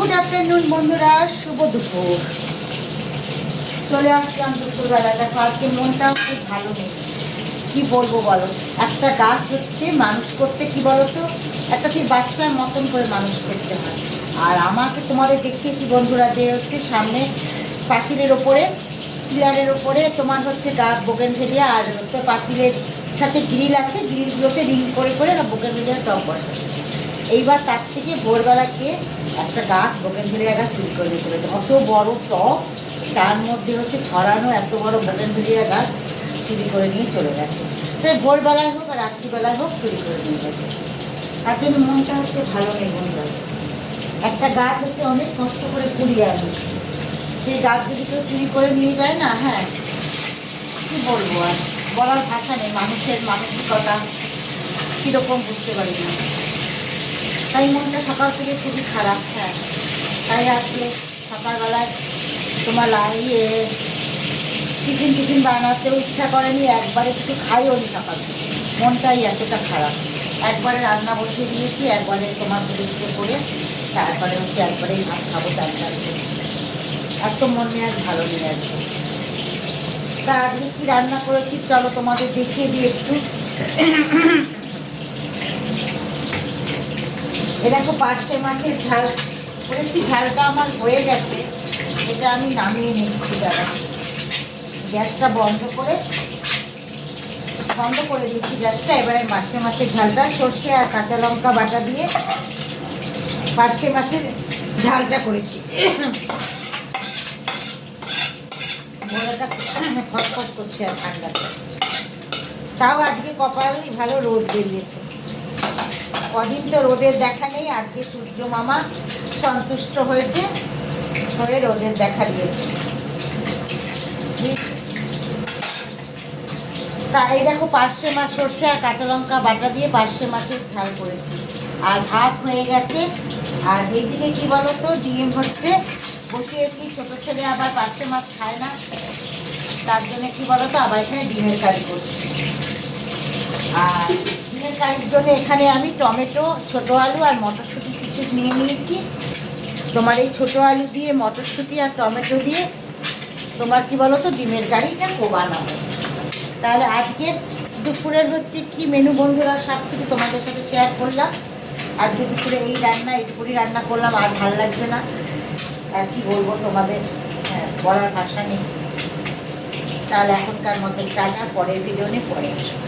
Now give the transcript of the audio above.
Good afternoon বন্ধুরা, শুভ দুপুর। চলে আসলাম দুপুরবেলা। দেখো আজকে মনটাও খুব ভালো নেই, কি বলবো বলো। একটা গাছ হচ্ছে মানুষ করতে কি বলো তো, একটা কি বাচ্চার মতন করে মানুষ করতে হয়। আর আমাকে তোমাদের দেখিয়েছি বন্ধুরা, যে হচ্ছে সামনে পাঁচিলের ওপরে, পিলারের ওপরে তোমার হচ্ছে বোগেনভেলিয়া, আর তো পাঁচিলের সাথে গ্রিল আছে, গ্রিলগুলোতে রিং করে করে বোগেনভেলিয়ার টব বসে। এইবার তার থেকে ভোরবেলাকে একটা গাছ বোগেনভেলিয়া গাছ চুরি করে নিয়ে চলেছে। অত বড় টব, তার মধ্যে হচ্ছে ছড়ানো এত বড় বোগেনভেলিয়া গাছ চুরি করে নিয়ে চলে গেছে। তাই ভোরবেলায় হোক আর রাত্রিবেলায় হোক চুরি করে নিয়ে গেছে। তার জন্য মনটা হচ্ছে ভালো নেই বন্ধুরা। একটা গাছ হচ্ছে অনেক কষ্ট করে পুড়িয়ে আনি, সেই গাছ যদি কেউ চুরি করে নিয়ে যায় না, হ্যাঁ কী বলবো আর, বলার ভাষা নেই। মানুষের মানসিকতা কীরকম বুঝতে পারি না। তাই মনটা সকাল থেকে খুবই খারাপ। হ্যাঁ, তাই আজকে সকালবেলায় তোমার টিফিন বানাতেও ইচ্ছা করেনি, একবারে কিছু খাইও নি সকাল থেকে। মনটাই এতটা খারাপ। একবারে রান্না বসিয়ে দিয়েছি, একবারে তোমার পুজো করে, তারপরে হচ্ছে একবারেই ভাত খাবো। তারপরে এত মন নিয়ে আজ ভালো নেই আজকে। তা আজকে কী রান্না করেছি চলো তোমাদের দেখিয়ে দিই একটু। এ দেখো পার্শে মাছের ঝাল করেছি। ঝালটা আমার হয়ে গেছে, এটা আমি নামিয়ে নিচ্ছি। দাদা গ্যাসটা বন্ধ করে দিচ্ছি গ্যাসটা। এবারে পার্শে মাছের ঝালটা সর্ষে আর কাঁচা লঙ্কা বাটা দিয়ে পার্শে মাছের ঝালটা করেছি। গলাটা খসখস করছে আর ঠান্ডাতে। তাও আজকে কপালই ভালো, রোদ বেরিয়েছে। কদিন তো রোদের দেখা নেই, আজকে সূর্য মামা সন্তুষ্ট হয়েছে, হয়ে রোদের দেখা দিয়েছে। তা এই দেখো পার্শে মাছ সর্ষে আর কাঁচা লঙ্কা বাটা দিয়ে পার্শে মাছের ঝাল করেছি। আর ভাত হয়ে গেছে। আর এইদিকে কী বলো তো, ডিম হচ্ছে বসিয়েছি। ছোটো ছেলে আবার পার্শে মাছ খায় না, তার জন্য কী বলো তো আবার এখানে ডিমের কারি করছি। আর ডিমের কারির জন্য এখানে আমি টমেটো, ছোটো আলু আর মটরশুঁটি কিছু নিয়ে নিয়েছি। তোমার এই ছোটো আলু দিয়ে মটরশুঁটি আর টমেটো দিয়ে তোমার কি বলো তো ডিমের কারিটা বানাবো। তাহলে আজকে দুপুরের হচ্ছে কি মেনু বন্ধুরা, সব কিছু তোমাদের সাথে শেয়ার করলাম। আজকে দুপুরে এই রান্না, এইটুকুনি রান্না করলাম, আর ভালো লাগছে না। আর কি বলবো তোমাদের, হ্যাঁ বলার ভাষা নেই। তাহলে এখনকার মতো টাটা, পরের ভিডিও নিয়ে পরে আসবো।